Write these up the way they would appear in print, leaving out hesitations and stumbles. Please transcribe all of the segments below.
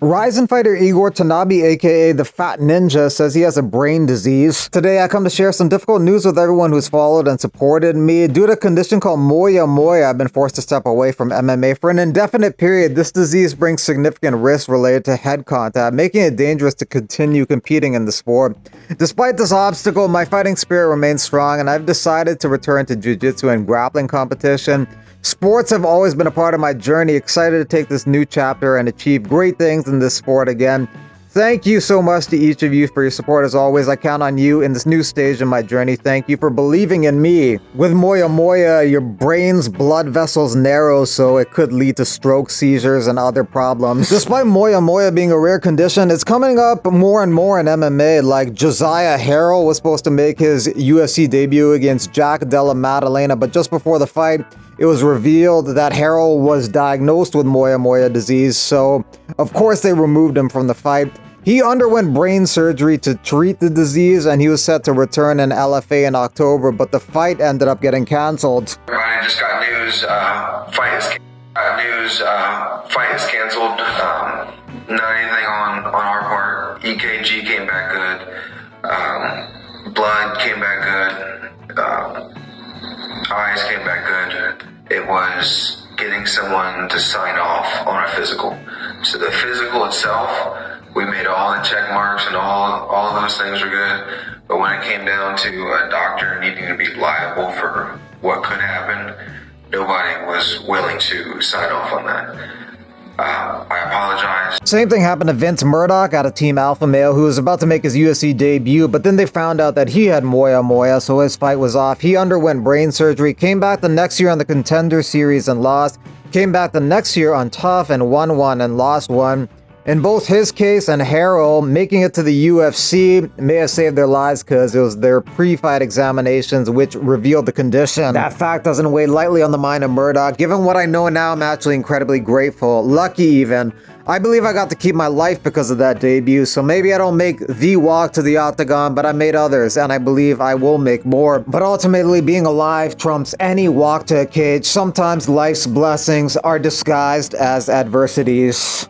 Rizin fighter Igor Tanabe, aka the Fat Ninja, says he has a brain disease. Today I come to share some difficult news with everyone who's followed and supported me. Due to a condition called Moyamoya, I've been forced to step away from MMA for an indefinite period. This disease brings significant risks related to head contact, making it dangerous to continue competing in the sport. Despite this obstacle, my fighting spirit remains strong and I've decided to return to jiu-jitsu and grappling competition. Sports have always been a part of my journey. Excited to take this new chapter and achieve great things in this sport again. Thank you so much to each of you for your support as always. I count on you in this new stage in my journey. Thank you for believing in me. With Moyamoya, your brain's blood vessels narrow, so it could lead to stroke, seizures, and other problems. Despite Moyamoya being a rare condition, it's coming up more and more in MMA. Like Josiah Harrell was supposed to make his UFC debut against Jack Della Maddalena, but just before the fight, it was revealed that Harrell was diagnosed with Moyamoya disease, so of course they removed him from the fight. He underwent brain surgery to treat the disease and he was set to return in LFA in October, but the fight ended up getting cancelled. I just got news, fight is canceled. Not anything on our part. EKG came back good. Blood came back good. Eyes came back good. It was getting someone to sign off on a physical. So the physical itself, we made all the check marks and all of those things were good. But when it came down to a doctor needing to be liable for what could happen, nobody was willing to sign off on that. I apologize. Same thing happened to Vince Murdoch out of Team Alpha Male, who was about to make his UFC debut, but then they found out that he had Moyamoya, so his fight was off. He underwent brain surgery, came back the next year on the Contender Series and lost, came back the next year on Tough and won one and lost one. In both his case and Harrell, making it to the UFC may have saved their lives because it was their pre-fight examinations which revealed the condition. That fact doesn't weigh lightly on the mind of Murdoch. Given what I know now, I'm actually incredibly grateful, lucky even. I believe I got to keep my life because of that debut, so maybe I don't make the walk to the octagon, but I made others, and I believe I will make more. But ultimately, being alive trumps any walk to a cage. Sometimes life's blessings are disguised as adversities.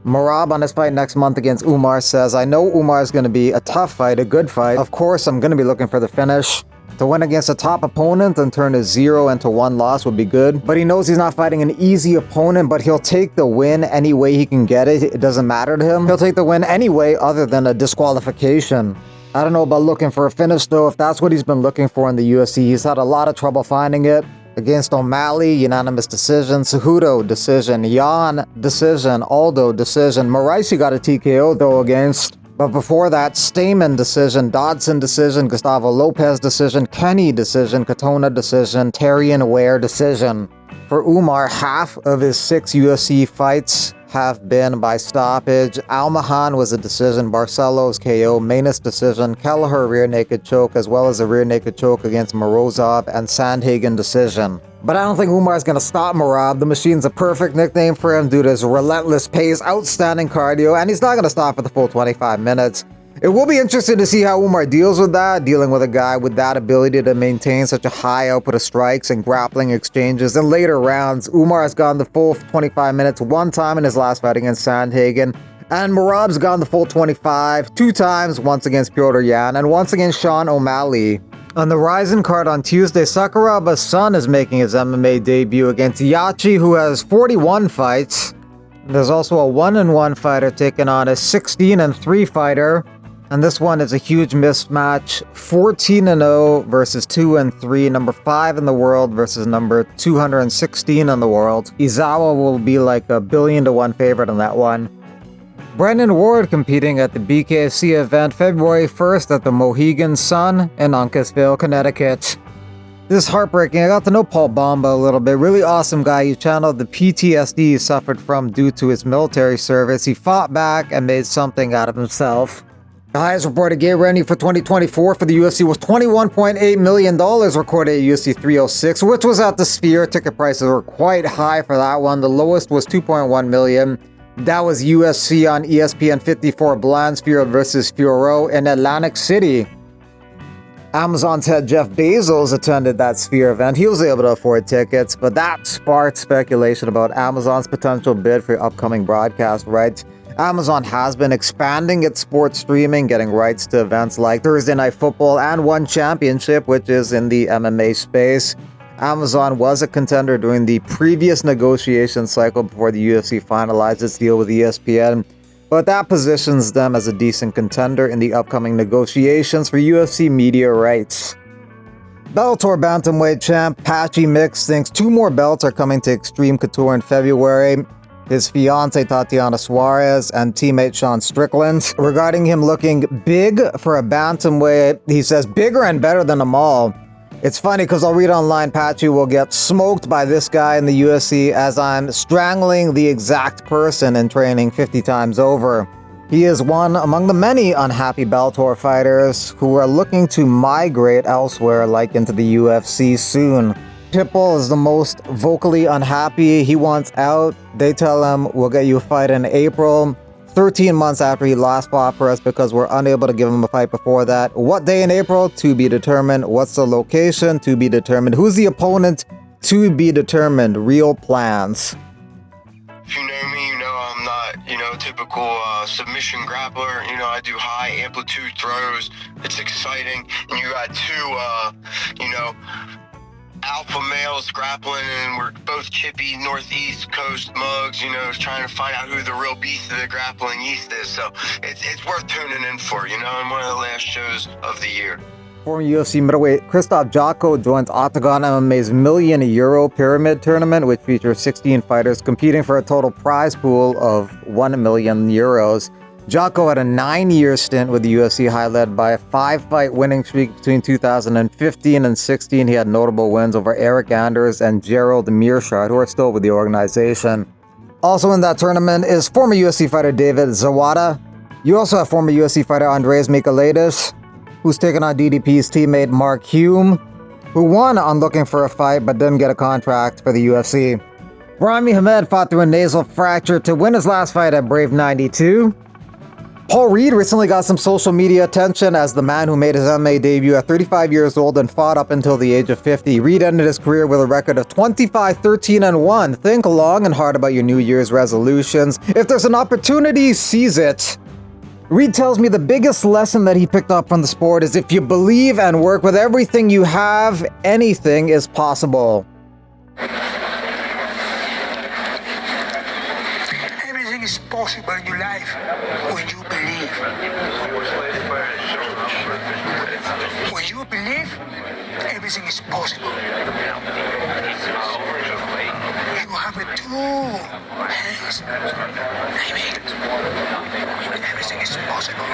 Merab on his fight next month against Umar says, I know Umar is going to be a tough fight, a good fight. Of course, I'm going to be looking for the finish. To win against a top opponent and turn a 0 into 1 loss would be good. But he knows he's not fighting an easy opponent, but he'll take the win any way he can get it. It doesn't matter to him. He'll take the win any way other than a disqualification. I don't know about looking for a finish though. If that's what he's been looking for in the UFC, he's had a lot of trouble finding it. Against O'Malley, unanimous decision. Cejudo, decision. Yan, decision. Aldo, decision. Moraes got a TKO though against. But before that, Stamen, decision. Dodson, decision. Gustavo Lopez, decision. Kenny, decision. Katona, decision. Terrian Ware, decision. For Umar, half of his 6 UFC fights have been by stoppage. Almahan was a decision, Barcelos KO, Manus decision, Kelleher rear naked choke, as well as a rear naked choke against Morozov, and Sandhagen decision. But I don't think Umar's gonna stop Merab. The Machine's a perfect nickname for him due to his relentless pace, outstanding cardio, and he's not gonna stop for the full 25 minutes. It will be interesting to see how Umar deals with that, dealing with a guy with that ability to maintain such a high output of strikes and grappling exchanges in later rounds. Umar has gone the full 25 minutes one time in his last fight against Sandhagen, and Merab's gone the full 25 2 times, once against Piotr Yan and once against Sean O'Malley. On the Rizin card on Tuesday, Sakuraba's son is making his MMA debut against Yachi, who has 41 fights. There's also a 1-1 fighter taking on a 16-3 fighter. And this one is a huge mismatch. 14-0 versus 2-3. Number 5 in the world versus number 216 in the world. Izawa will be like a 1,000,000,000 favorite on that one. Brendan Ward competing at the BKFC event February 1st at the Mohegan Sun in Uncasville, Connecticut. This is heartbreaking. I got to know Paul Bamba a little bit. Really awesome guy. He channeled the PTSD he suffered from due to his military service. He fought back and made something out of himself. The highest reported gate revenue for 2024 for the UFC was $21.8 million recorded at UFC 306, which was at the Sphere. Ticket prices were quite high for that one. The lowest was $2.1 million. That was UFC on ESPN 54 Blanchfield versus Fiorot in Atlantic City. Amazon's head Jeff Bezos attended that Sphere event. He was able to afford tickets, but that sparked speculation about Amazon's potential bid for upcoming broadcast rights. Amazon has been expanding its sports streaming, getting rights to events like Thursday Night Football and One Championship, which is in the MMA space. Amazon was a contender during the previous negotiation cycle before the UFC finalized its deal with ESPN, but that positions them as a decent contender in the upcoming negotiations for UFC media rights. Bellator bantamweight champ Patchy Mix thinks 2 more belts are coming to Extreme Couture in February. His fiancée Tatiana Suarez and teammate Sean Strickland. Regarding him looking big for a bantamweight, he says bigger and better than them all. It's funny because I'll read online Patchy will get smoked by this guy in the UFC as I'm strangling the exact person in training 50 times over. He is one among the many unhappy Bellator fighters who are looking to migrate elsewhere, like into the UFC soon. Pitbull is the most vocally unhappy. He wants out. They tell him, we'll get you a fight in April. 13 months after he last fought for us because we're unable to give him a fight before that. What day in April? To be determined. What's the location? To be determined. Who's the opponent? To be determined. Real plans. If you know me, you know I'm not, typical submission grappler. I do high amplitude throws. It's exciting. And you got 2, alpha males grappling, and we're both chippy northeast coast mugs, trying to find out who the real beast of the grappling east is. So it's worth tuning in for, in one of the last shows of the year. Former UFC middleweight Krzysztof Jotko joins Octagon MMA's €1 million pyramid tournament, which features 16 fighters competing for a total prize pool of €1 million. Jotko had a 9-year stint with the UFC, highlighted by a 5-fight winning streak between 2015 and 16. He had notable wins over Eric Anders and Gerald Mearshart, who are still with the organization. Also in that tournament is former UFC fighter David Zawada. You also have former UFC fighter Andreas Michailidis, who's taken on DDP's teammate Mark Hume, who won on looking for a fight but didn't get a contract for the UFC. Rami Hamed fought through a nasal fracture to win his last fight at Brave 92. Paul Reed recently got some social media attention as the man who made his MMA debut at 35 years old and fought up until the age of 50. Reed ended his career with a record of 25-13-1. Think long and hard about your New Year's resolutions. If there's an opportunity, seize it. Reed tells me the biggest lesson that he picked up from the sport is if you believe and work with everything you have, anything is possible. Everything is possible in your life when you believe. When you believe, everything is possible. You have it 2 hands. I mean, everything is possible.